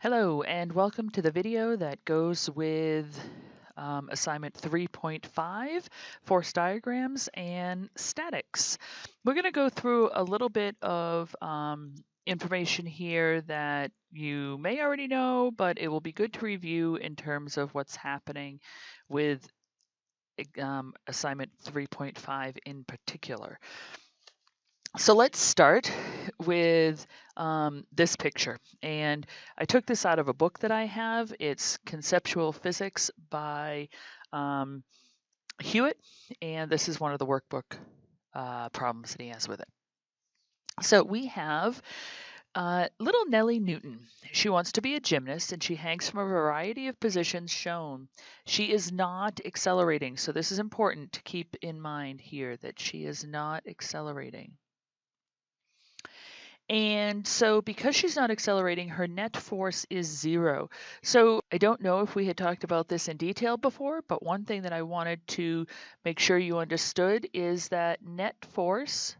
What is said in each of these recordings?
Hello and welcome to the video that goes with assignment 3.5, force diagrams and statics. We're going to go through a little bit of information here that you may already know, but it will be good to review in terms of what's happening with assignment 3.5 in particular. So let's start with this picture. And I took this out of a book that I have. It's Conceptual Physics by Hewitt. And this is one of the workbook problems that he has with it. So we have little Nellie Newton. She wants to be a gymnast and she hangs from a variety of positions shown. She is not accelerating. So this is important to keep in mind here that she is not accelerating. And so because she's not accelerating, her net force is 0. So I don't know if we had talked about this in detail before, but one thing that I wanted to make sure you understood is that net force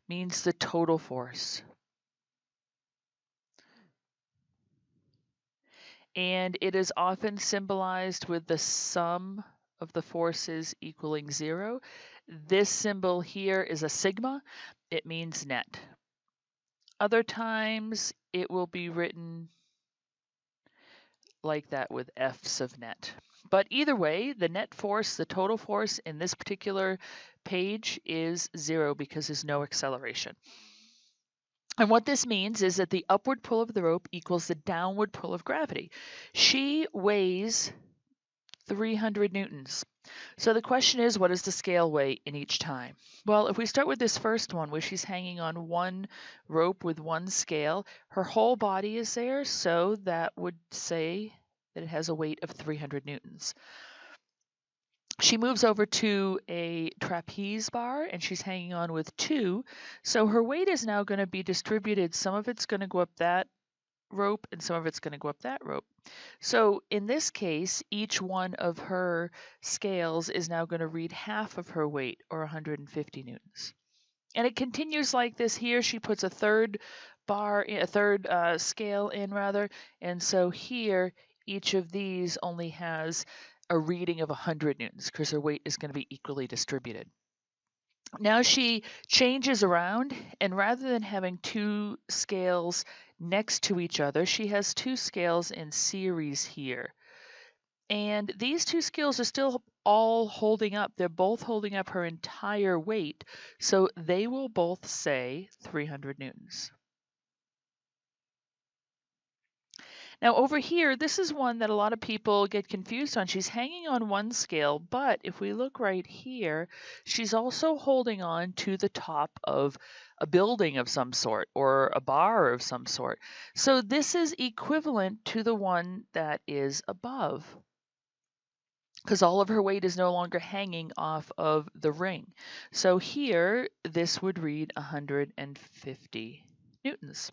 means the total force. And it is often symbolized with the sum of the forces equaling 0. This symbol here is a sigma. It means net. Other times it will be written like that with F's of net. But either way, the net force, the total force in this particular page is 0 because there's no acceleration. And what this means is that the upward pull of the rope equals the downward pull of gravity. She weighs 300 newtons. So the question is, what does the scale weigh in each time? Well, if we start with this first one where she's hanging on one rope with one scale, her whole body is there, so that would say that it has a weight of 300 newtons. She moves over to a trapeze bar and she's hanging on with 2, so her weight is now going to be distributed. Some of it's going to go up that rope and some of it's going to go up that rope. So in this case, each one of her scales is now going to read half of her weight, or 150 newtons. And it continues like this here. She puts a third scale in rather, and so here each of these only has a reading of 100 newtons because her weight is going to be equally distributed. Now she changes around, and rather than having 2 scales next to each other, she has 2 scales in series here. And these 2 scales are still all holding up. They're both holding up her entire weight, so they will both say 300 newtons. Now over here, this is one that a lot of people get confused on. She's hanging on one scale, but if we look right here, she's also holding on to the top of a building of some sort or a bar of some sort. So this is equivalent to the one that is above, because all of her weight is no longer hanging off of the ring. So here, this would read 150 newtons.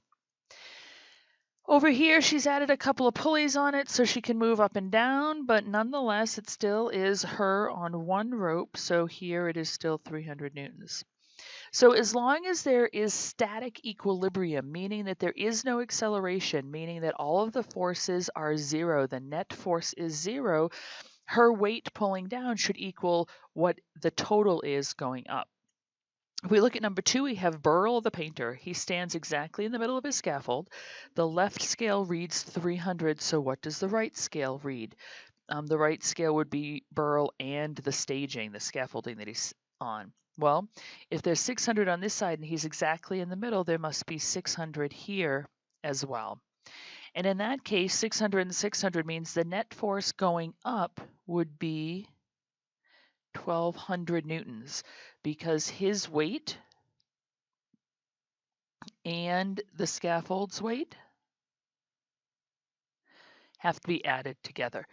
Over here, she's added a couple of pulleys on it so she can move up and down, but nonetheless, it still is her on one rope, so here it is still 300 newtons. So as long as there is static equilibrium, meaning that there is no acceleration, meaning that all of the forces are 0, the net force is 0, her weight pulling down should equal what the total is going up. If we look at number 2, we have Burl the painter. He stands exactly in the middle of his scaffold. The left scale reads 300, so what does the right scale read? The right scale would be Burl and the staging, the scaffolding that he's on. Well, if there's 600 on this side and he's exactly in the middle, there must be 600 here as well. And in that case, 600 and 600 means the net force going up would be 1200 newtons, because his weight and the scaffold's weight have to be added together.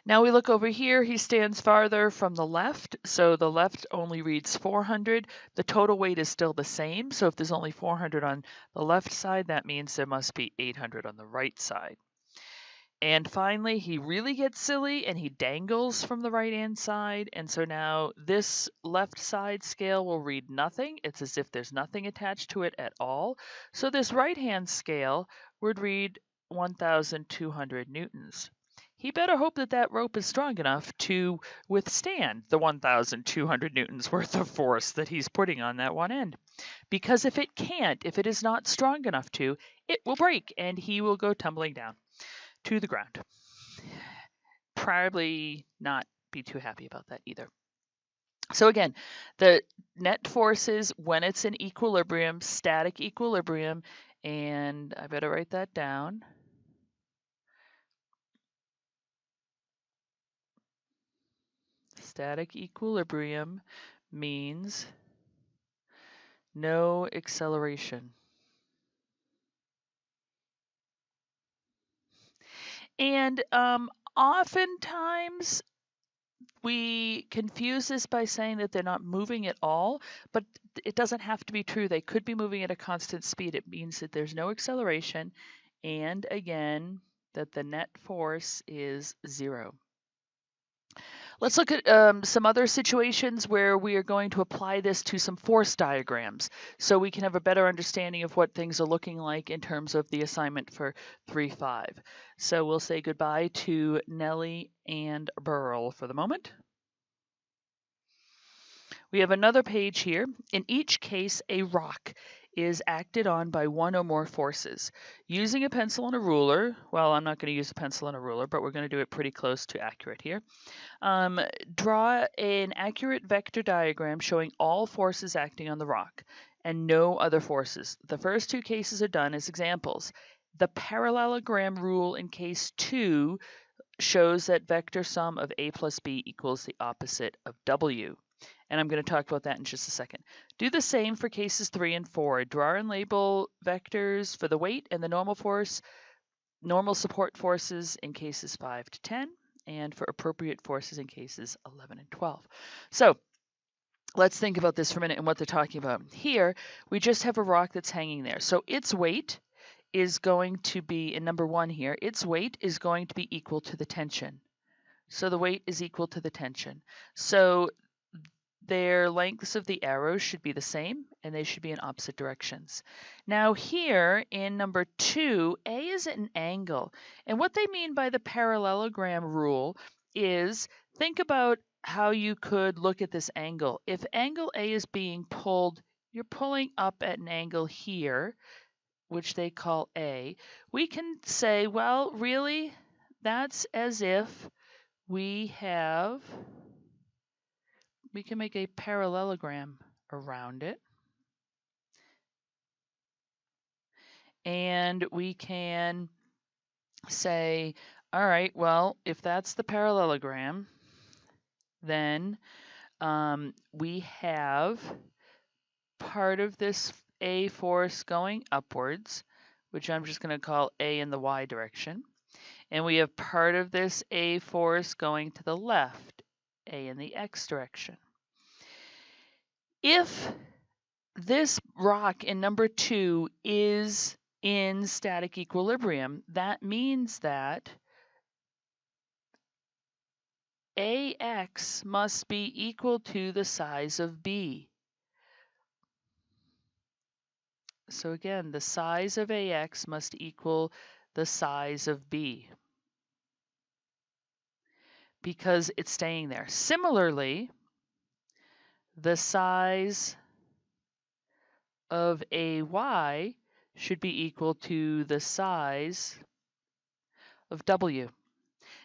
Now we look over here, he stands farther from the left, so the left only reads 400. The total weight is still the same, so if there's only 400 on the left side, that means there must be 800 on the right side. And finally, he really gets silly and he dangles from the right-hand side. And so now this left side scale will read nothing. It's as if there's nothing attached to it at all. So this right-hand scale would read 1,200 newtons. He better hope that that rope is strong enough to withstand the 1,200 newtons worth of force that he's putting on that one end. Because if it can't, if it is not strong enough to, it will break and he will go tumbling down to the ground. Probably not be too happy about that either. So again, the net forces when it's in equilibrium, static equilibrium, and I better write that down. Static equilibrium means no acceleration. And oftentimes we confuse this by saying that they're not moving at all, but it doesn't have to be true. They could be moving at a constant speed. It means that there's no acceleration, and again, that the net force is 0. Let's look at some other situations where we are going to apply this to some force diagrams so we can have a better understanding of what things are looking like in terms of the assignment for 3-5. So we'll say goodbye to Nellie and Burl for the moment. We have another page here. In each case, a rock is acted on by one or more forces. Using a pencil and a ruler, well, I'm not going to use a pencil and a ruler, but we're going to do it pretty close to accurate here. Draw an accurate vector diagram showing all forces acting on the rock and no other forces. The first two cases are done as examples. The parallelogram rule in case 2 shows that vector sum of A plus B equals the opposite of W. And I'm going to talk about that in just a second. Do the same for cases 3 and 4. Draw and label vectors for the weight and the normal force, normal support forces in cases 5 to 10, and for appropriate forces in cases 11 and 12. So let's think about this for a minute and what they're talking about. Here, we just have a rock that's hanging there. So its weight is going to be, in number 1 here, its weight is going to be equal to the tension. So the weight is equal to the tension. So their lengths of the arrows should be the same, and they should be in opposite directions. Now here in number 2, A is at an angle. And what they mean by the parallelogram rule is, think about how you could look at this angle. If angle A is being pulled, you're pulling up at an angle here, which they call A. We can say, well, really, that's as if we can make a parallelogram around it. And we can say, all right, well, if that's the parallelogram, then we have part of this A force going upwards, which I'm just going to call A in the Y direction. And we have part of this A force going to the left, A in the X direction. If this rock in number 2 is in static equilibrium, that means that AX must be equal to the size of B. So again, the size of AX must equal the size of B because it's staying there. Similarly, the size of AY should be equal to the size of W.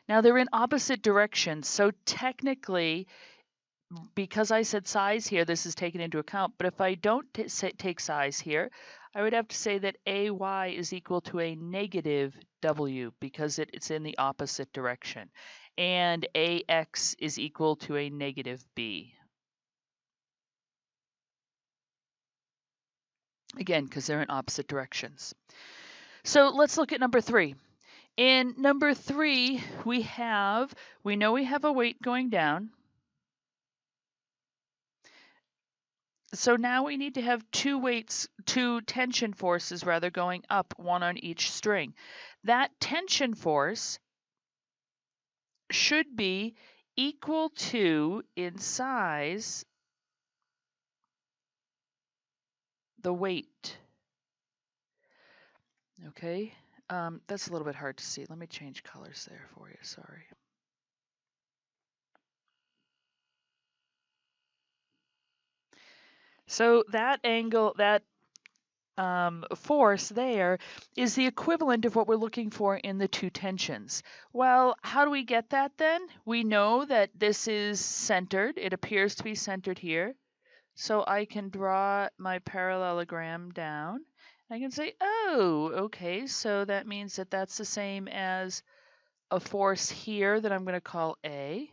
Now they're in opposite directions, so technically, because I said size here, this is taken into account, but if I don't take size here, I would have to say that AY is equal to a negative W because it's in the opposite direction, and AX is equal to a negative B. Again, because they're in opposite directions. So let's look at number 3. In number 3, we know we have a weight going down. So now we need to have two tension forces rather going up, one on each string. That tension force should be equal to, in size, the weight. Okay, that's a little bit hard to see. Let me change colors there for you, sorry. So that angle, that force there is the equivalent of what we're looking for in the two tensions. Well, how do we get that then? We know that this is centered. It appears to be centered here. So I can draw my parallelogram down. I can say, oh, okay, so that means that that's the same as a force here that I'm going to call A.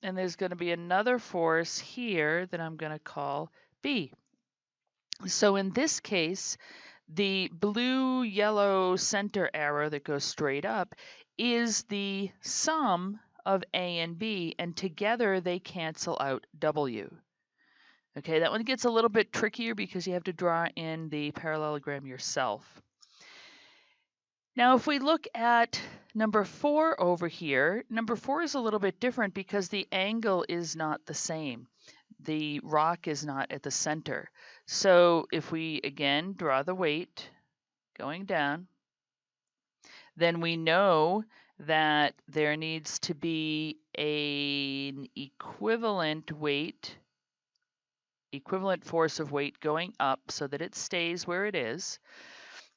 And there's going to be another force here that I'm going to call B. So in this case, the blue-yellow center arrow that goes straight up is the sum of A and B, and together they cancel out W. Okay, that one gets a little bit trickier because you have to draw in the parallelogram yourself. Now, if we look at number 4 over here, number 4 is a little bit different because the angle is not the same. The rock is not at the center. So if we, again, draw the weight going down, then we know that there needs to be an equivalent weight, equivalent force of weight going up so that it stays where it is.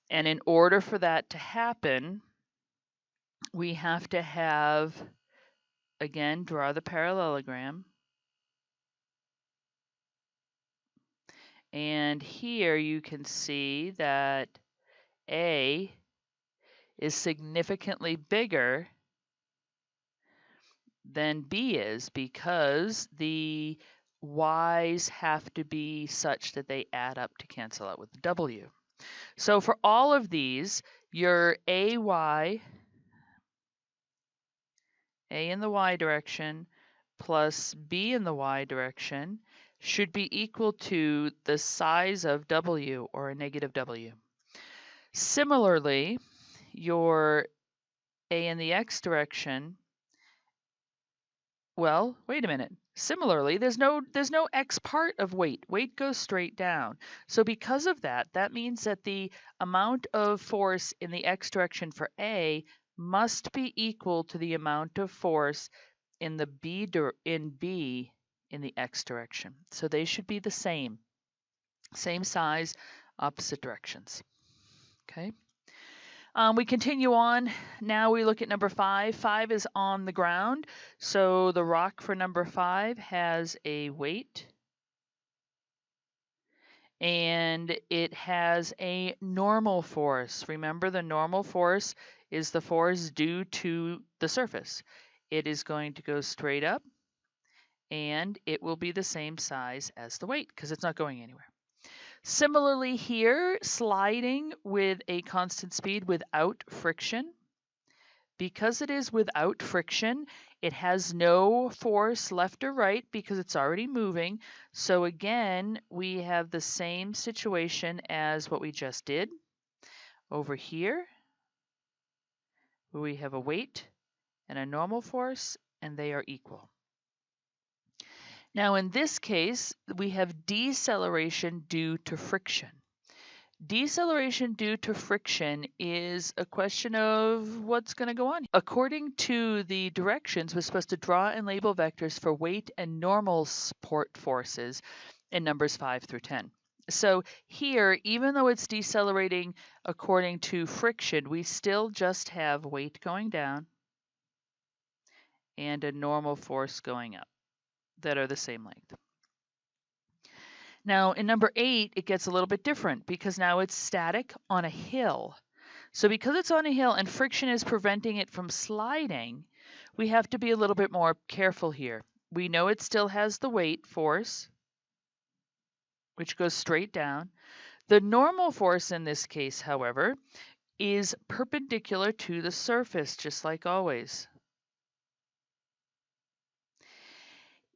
And in order for that to happen, we have to have, again, draw the parallelogram. And here you can see that A is significantly bigger than B is because the y's have to be such that they add up to cancel out with W. So for all of these, your AY, A in the y direction, plus B in the y direction should be equal to the size of W, or a negative W. Similarly, your A in the x direction, well, wait a minute. Similarly, there's no x part of weight. Weight goes straight down. So because of that, that means that the amount of force in the x direction for A must be equal to the amount of force in the B in the x direction. So they should be the same size, opposite directions. Okay. We continue on. Now we look at number 5. 5 is on the ground. So the rock for number 5 has a weight. And it has a normal force. Remember, the normal force is the force due to the surface. It is going to go straight up, and it will be the same size as the weight because it's not going anywhere. Similarly here, sliding with a constant speed without friction. Because it is without friction, it has no force left or right because it's already moving. So again, we have the same situation as what we just did over here, where we have a weight and a normal force, and they are equal. Now in this case, we have deceleration due to friction. Deceleration due to friction is a question of what's going to go on. According to the directions, we're supposed to draw and label vectors for weight and normal support forces in numbers 5 through 10. So here, even though it's decelerating according to friction, we still just have weight going down and a normal force going up that are the same length. Now in number 8, it gets a little bit different because now it's static on a hill. So because it's on a hill and friction is preventing it from sliding, we have to be a little bit more careful here. We know it still has the weight force, which goes straight down. The normal force in this case, however, is perpendicular to the surface, just like always.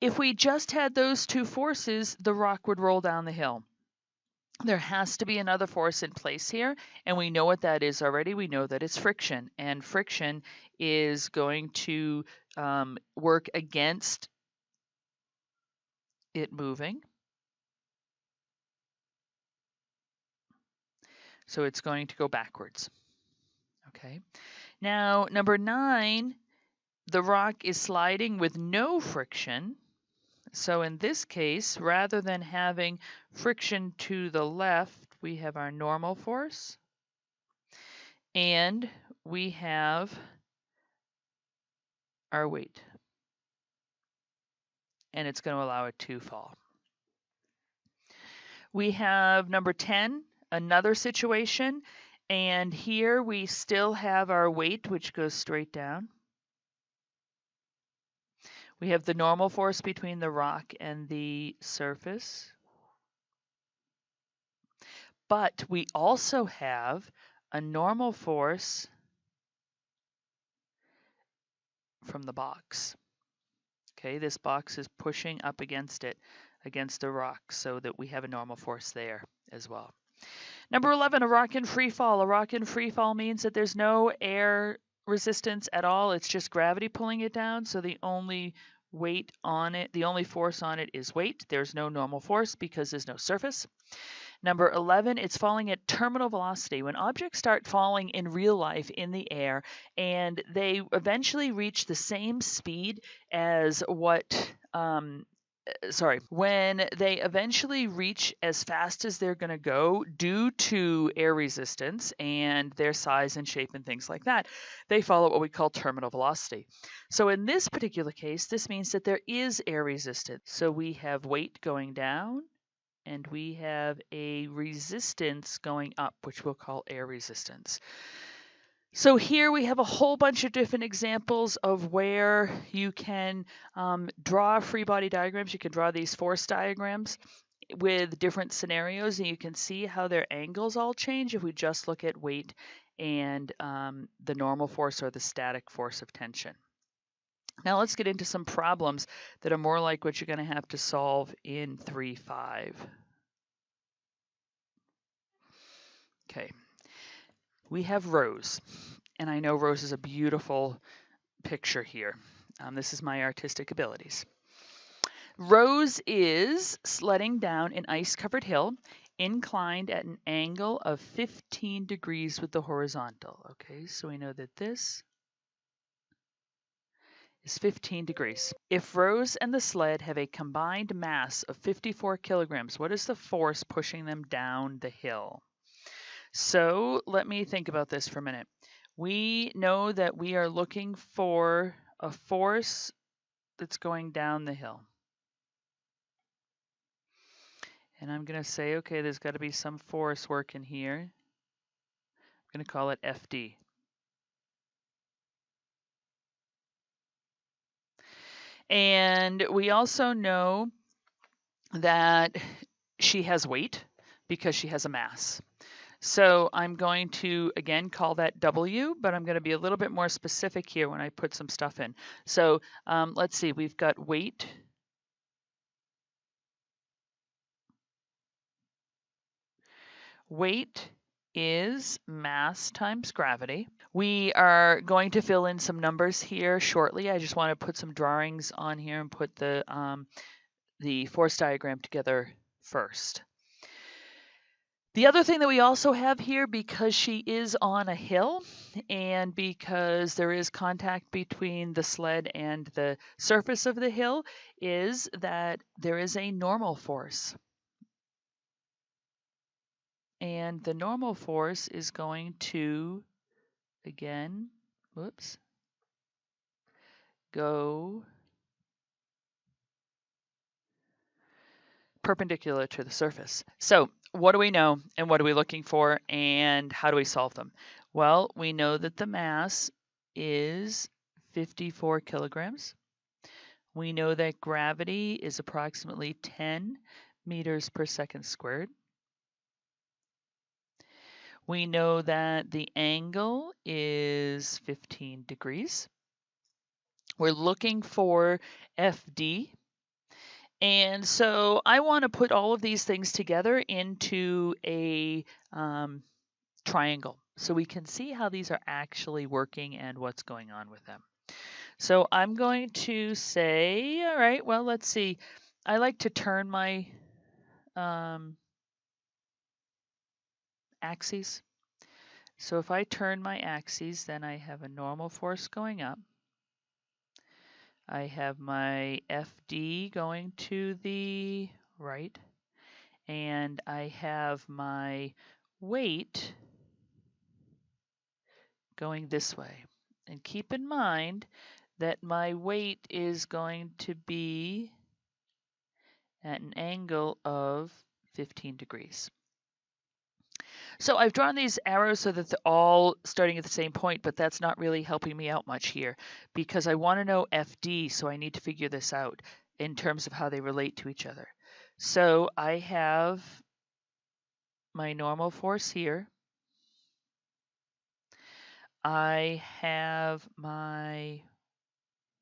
If we just had those two forces, the rock would roll down the hill. there has to be another force in place here, and we know what that is already. We know that it's friction, and friction is going to work against it moving. So it's going to go backwards. Okay. Now, number 9, the rock is sliding with no friction. So in this case, rather than having friction to the left, we have our normal force, and we have our weight, and it's going to allow it to fall. We have number 10, another situation, and here we still have our weight, which goes straight down. We have the normal force between the rock and the surface. But we also have a normal force from the box. Okay, this box is pushing up against it, against the rock, so that we have a normal force there as well. Number 11, a rock in free fall. A rock in free fall means that there's no air resistance at all. It's just gravity pulling it down. So the only weight on it, the only force on it is weight. There's no normal force because there's no surface. Number 11, it's falling at terminal velocity. When objects start falling in real life in the air and they eventually reach the same speed as when they eventually reach as fast as they're going to go due to air resistance and their size and shape and things like that, they follow what we call terminal velocity. So in this particular case, this means that there is air resistance. So we have weight going down, and we have a resistance going up, which we'll call air resistance. So here we have a whole bunch of different examples of where you can draw free body diagrams. You can draw these force diagrams with different scenarios, and you can see how their angles all change if we just look at weight and the normal force or the static force of tension. Now let's get into some problems that are more like what you're going to have to solve in 3-5. Okay, we have Rose, and I know Rose is a beautiful picture here. This is my artistic abilities. Rose is sledding down an ice-covered hill, inclined at an angle of 15 degrees with the horizontal. Okay, so we know that this is 15 degrees. If Rose and the sled have a combined mass of 54 kilograms, what is the force pushing them down the hill? So let me think about this for a minute. We know that we are looking for a force that's going down the hill. And I'm going to say, okay, there's got to be some force working here. I'm going to call it FD. And we also know that she has weight because she has a mass. So I'm going to, again, call that W, but I'm going to be a little bit more specific here when I put some stuff in. So let's see, we've got weight. Weight is mass times gravity. We are going to fill in some numbers here shortly. I just want to put some drawings on here and put the force diagram together first. The other thing that we also have here, because she is on a hill and because there is contact between the sled and the surface of the hill, is that there is a normal force. And the normal force is going to, again, go perpendicular to the surface. So what do we know and what are we looking for and how do we solve them? Well, we know that the mass is 54 kilograms. We know that gravity is approximately 10 meters per second squared. We know that the angle is 15 degrees. We're looking for FD. And so I want to put all of these things together into a triangle so we can see how these are actually working and what's going on with them. So I'm going to say, all right, well, let's see. I like to turn my axes. So if I turn my axes, then I have a normal force going up. I have my FD going to the right, and I have my weight going this way. And keep in mind that my weight is going to be at an angle of 15 degrees. So I've drawn these arrows so that they're all starting at the same point, but that's not really helping me out much here because I want to know FD, so I need to figure this out in terms of how they relate to each other. So I have my normal force here. I have my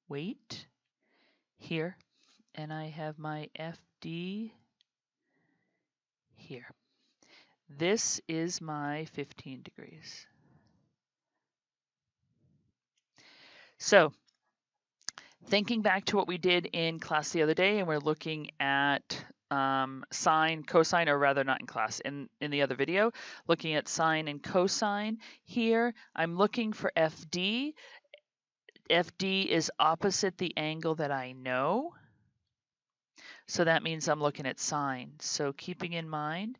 weight here, and I have my FD here. This is my 15 degrees. So thinking back to what we did in class the other day, and we're looking at sine, cosine, or rather not in class, in the other video, looking at sine and cosine. Here, I'm looking for FD. FD is opposite the angle that I know. So that means I'm looking at sine. So keeping in mind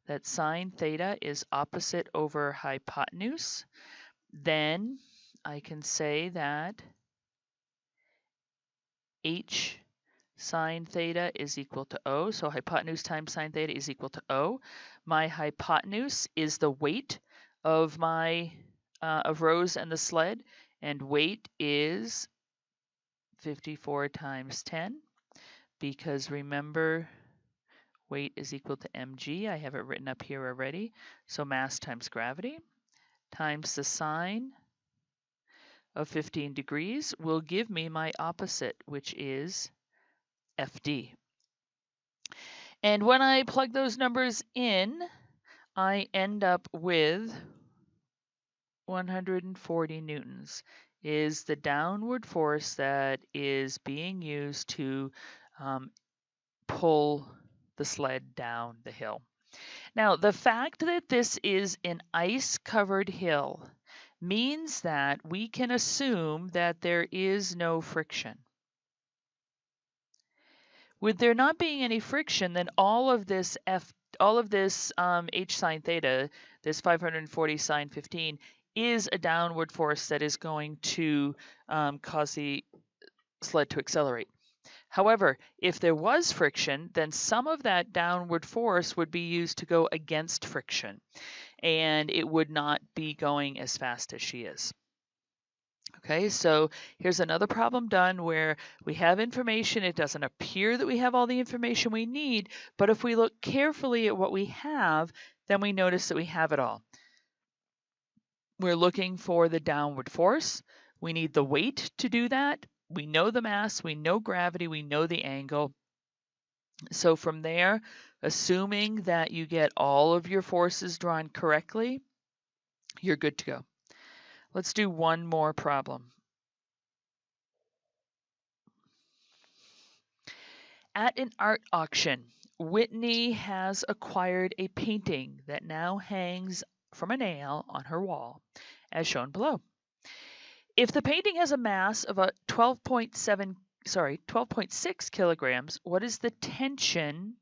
that sine theta is opposite over hypotenuse, then I can say that H sine theta is equal to O. So hypotenuse times sine theta is equal to O. My hypotenuse is the weight of my of Rose and the sled, and weight is 54 times 10, because remember, weight is equal to mg. I have it written up here already. So mass times gravity times the sine of 15 degrees will give me my opposite, which is FD. And when I plug those numbers in, I end up with 140 newtons is the downward force that is being used to pull the sled down the hill. Now, the fact that this is an ice-covered hill means that we can assume that there is no friction. With there not being any friction, then all of this h sine theta, this 540 sine 15, is a downward force that is going to cause the sled to accelerate. However, if there was friction, then some of that downward force would be used to go against friction, and it would not be going as fast as she is. Okay, so here's another problem done where we have information. It doesn't appear that we have all the information we need, but if we look carefully at what we have, then we notice that we have it all. We're looking for the downward force. We need the weight to do that. We know the mass, we know gravity, we know the angle. So from there, assuming that you get all of your forces drawn correctly, you're good to go. Let's do one more problem. At an art auction, Whitney has acquired a painting that now hangs from a nail on her wall, as shown below. If the painting has a mass of a 12.6 kilograms, what is the tension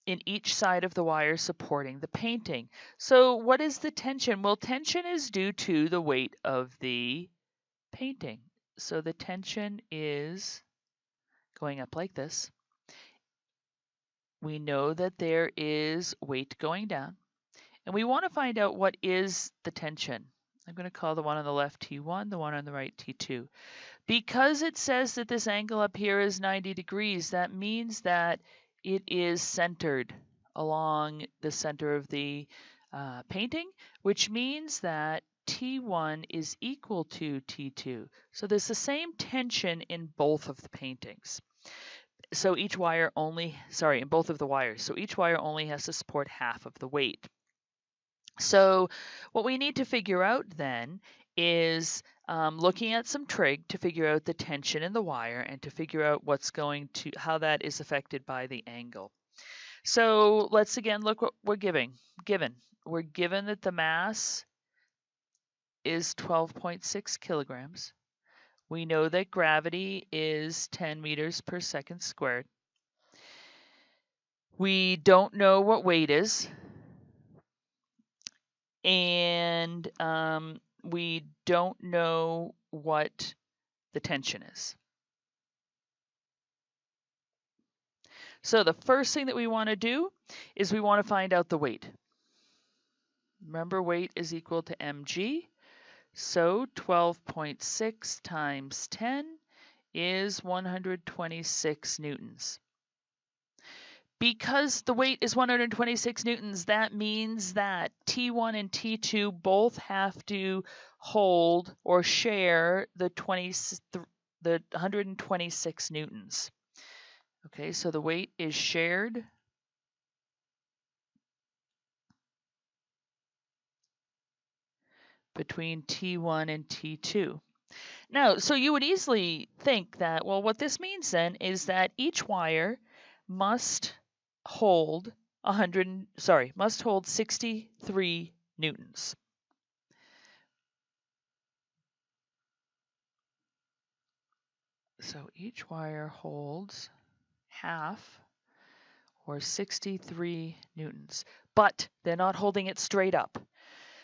in each side of the wire supporting the painting? So what is the tension? Well, tension is due to the weight of the painting. So the tension is going up like this. We know that there is weight going down, and we want to find out what is the tension. I'm going to call the one on the left T1, the one on the right T2. Because it says that this angle up here is 90 degrees, that means that it is centered along the center of the painting, which means that T1 is equal to T2. So there's the same tension in both of the paintings. so each wire only, in both of the wires, so each wire only has to support half of the weight. So what we need to figure out then is looking at some trig to figure out the tension in the wire and to figure out how that is affected by the angle. So let's again look what we're given. We're given that the mass is 12.6 kilograms. We know that gravity is 10 meters per second squared. We don't know what weight is. And we don't know what the tension is. So the first thing that we want to do is we want to find out the weight. Remember, weight is equal to mg. So 12.6 times 10 is 126 newtons. Because the weight is 126 newtons, that means that T1 and T2 both have to hold or share the 126 newtons. Okay, so the weight is shared between T1 and T2. Now, so you would easily think that, well, what this means then is that each wire must hold 63 newtons. So each wire holds half, or 63 newtons, but they're not holding it straight up.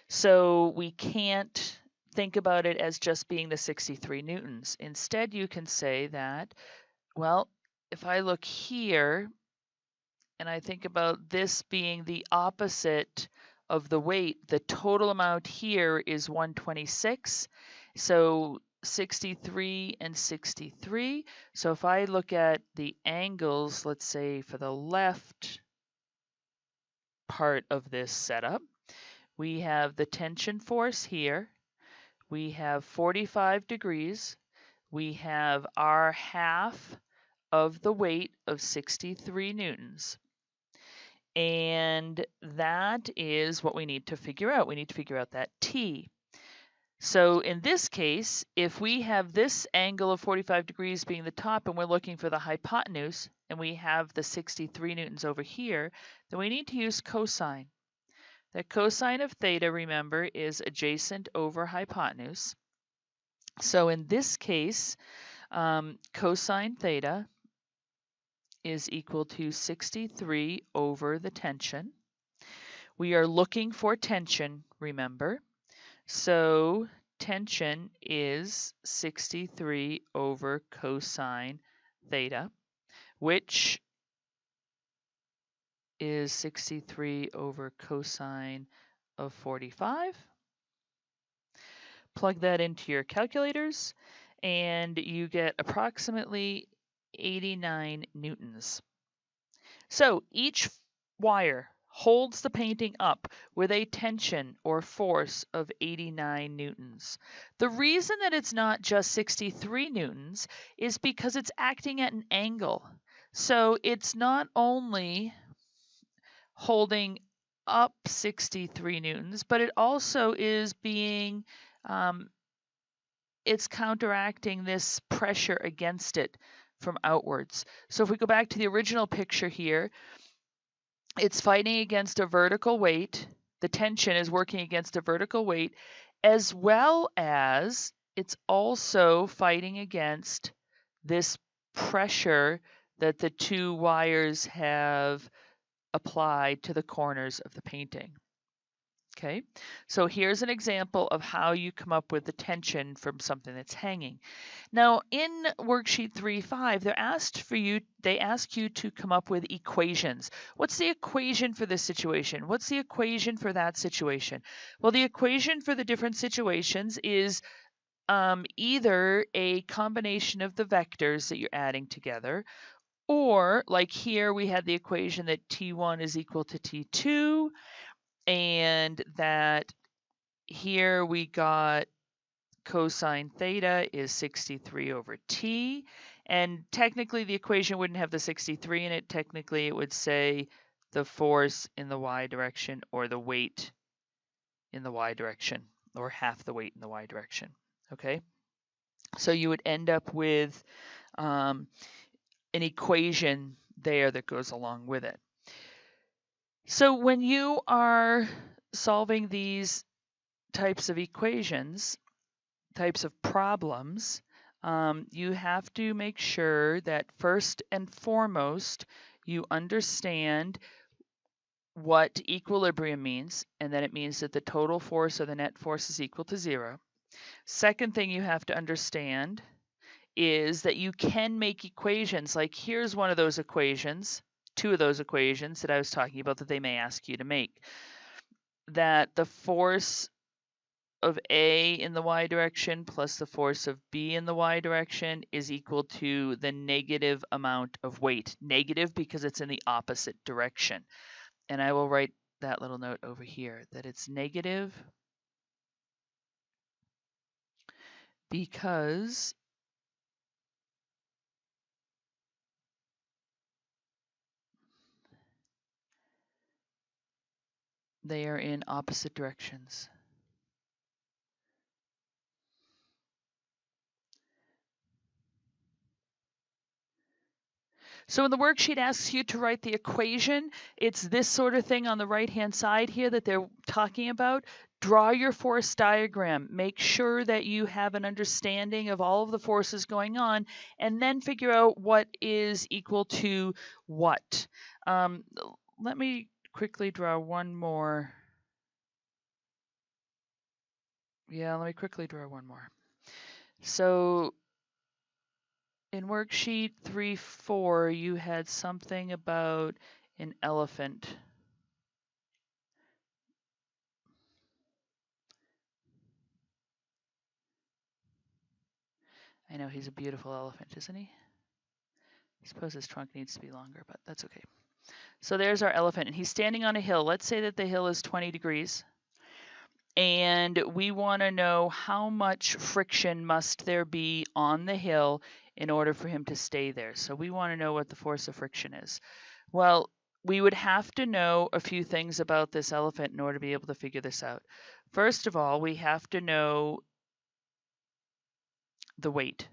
So we can't think about it as just being the 63 newtons. Instead, you can say that, well, if I look here and I think about this being the opposite of the weight, the total amount here is 126. So 63 and 63. So if I look at the angles, let's say for the left part of this setup, we have the tension force here. We have 45 degrees. We have our half of the weight of 63 newtons. And that is what we need to figure out. We need to figure out that T. So in this case, if we have this angle of 45 degrees being the top and we're looking for the hypotenuse, and we have the 63 newtons over here, then we need to use cosine. The cosine of theta, remember, is adjacent over hypotenuse. So in this case, cosine theta is equal to 63 over the tension. We are looking for tension, remember. So tension is 63 over cosine theta, which is 63 over cosine of 45. Plug that into your calculators, and you get approximately 89 newtons. So each wire holds the painting up with a tension or force of 89 newtons. The reason that it's not just 63 newtons is because it's acting at an angle. So it's not only holding up 63 newtons, but it also is being, it's counteracting this pressure against it from outwards. So if we go back to the original picture here, it's fighting against a vertical weight. The tension is working against a vertical weight, as well as it's also fighting against this pressure that the two wires have applied to the corners of the painting. Okay, so here's an example of how you come up with the tension from something that's hanging. Now in worksheet 3.5, they ask you to come up with equations. What's the equation for this situation? What's the equation for that situation? Well, the equation for the different situations is either a combination of the vectors that you're adding together, or like here we had the equation that T1 is equal to T2, and that here we got cosine theta is 63 over t, And technically the equation wouldn't have the 63 in it. Technically it would say the force in the y direction or the weight in the y direction or half the weight in the y direction. Okay, so you would end up with an equation there that goes along with it. So when you are solving these types of equations, types of problems, you have to make sure that first and foremost you understand what equilibrium means, and that it means that the total force or the net force is equal to 0. Second thing you have to understand is that you can make equations. Like here's one of those equations, two of those equations that I was talking about that they may ask you to make. That the force of A in the y direction plus the force of B in the y direction is equal to the negative amount of weight. Negative because it's in the opposite direction. And I will write that little note over here that it's negative because they are in opposite directions. So when the worksheet asks you to write the equation, it's this sort of thing on the right-hand side here that they're talking about. Draw your force diagram. Make sure that you have an understanding of all of the forces going on, and then figure out what is equal to what. Let me quickly draw one more. Yeah, let me quickly draw one more. So in worksheet 3-4, you had something about an elephant. I know he's a beautiful elephant, isn't he? I suppose his trunk needs to be longer, but that's okay. So there's our elephant, and he's standing on a hill. Let's say that the hill is 20 degrees. And we want to know how much friction must there be on the hill in order for him to stay there. So we want to know what the force of friction is. Well, we would have to know a few things about this elephant in order to be able to figure this out. First of all, we have to know the weight.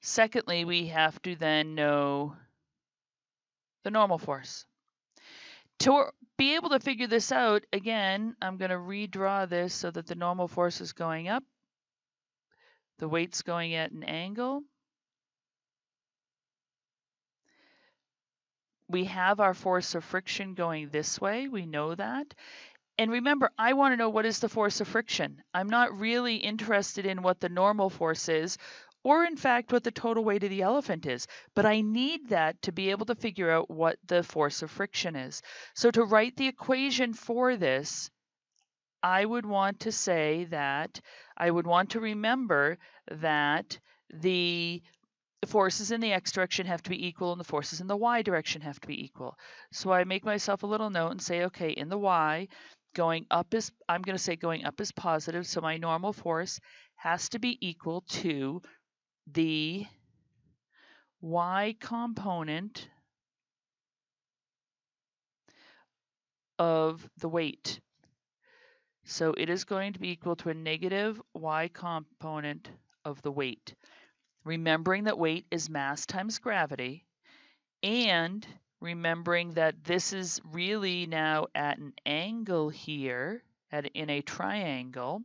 Secondly, we have to then know the normal force. To be able to figure this out, again, I'm going to redraw this so that the normal force is going up, the weight's going at an angle. We have our force of friction going this way, we know that. And remember, I want to know what is the force of friction. I'm not really interested in what the normal force is, or in fact what the total weight of the elephant is, but I need that to be able to figure out what the force of friction is. So to write the equation for this, I would want to say that, I would want to remember that the forces in the x direction have to be equal and the forces in the y direction have to be equal. So I make myself a little note and say, okay, in the y, going up is, I'm going to say going up is positive, so my normal force has to be equal to the y component of the weight. So it is going to be equal to a negative y component of the weight. Remembering that weight is mass times gravity, and remembering that this is really now at an angle here, in a triangle,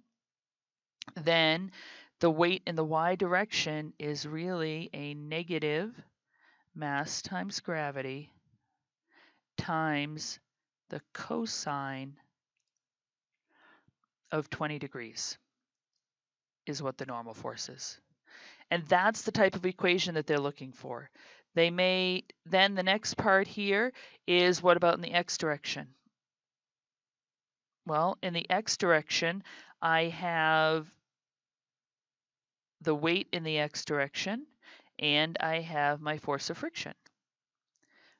then the weight in the y direction is really a negative mass times gravity times the cosine of 20 degrees is what the normal force is. And that's the type of equation that they're looking for. They may, then the next part here is what about in the x direction? Well, in the x direction, I have the weight in the x direction, and I have my force of friction.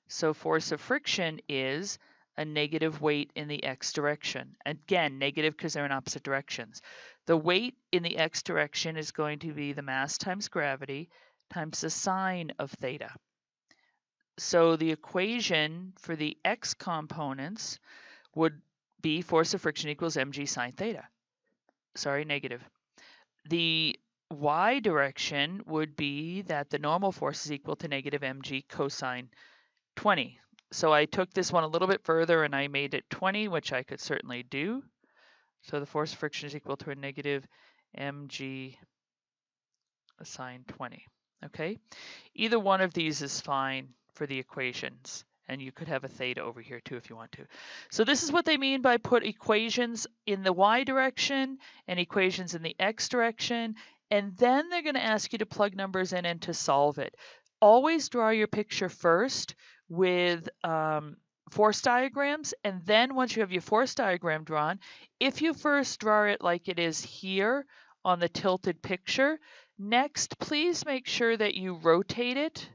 So force of friction is a negative weight in the x direction. Again, negative because they're in opposite directions. The weight in the x direction is going to be the mass times gravity times the sine of theta. So the equation for the x components would be force of friction equals mg sine theta. Sorry, negative. The y direction would be that the normal force is equal to negative mg cosine 20. So I took this one a little bit further and I made it 20, which I could certainly do. So the force of friction is equal to a negative mg sine 20. Okay, either one of these is fine for the equations, and you could have a theta over here too if you want to. So this is what they mean by put equations in the y direction and equations in the x direction, and then they're going to ask you to plug numbers in and to solve it. Always draw your picture first with force diagrams, and then once you have your force diagram drawn, if you first draw it like it is here on the tilted picture, next, please make sure that you rotate it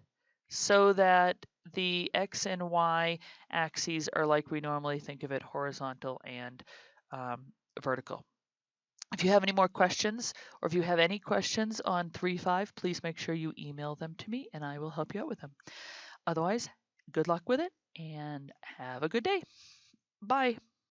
so that the x and y axes are like we normally think of it, horizontal and vertical. If you have any more questions, or if you have any questions on 3.5, please make sure you email them to me and I will help you out with them. Otherwise, good luck with it and have a good day. Bye.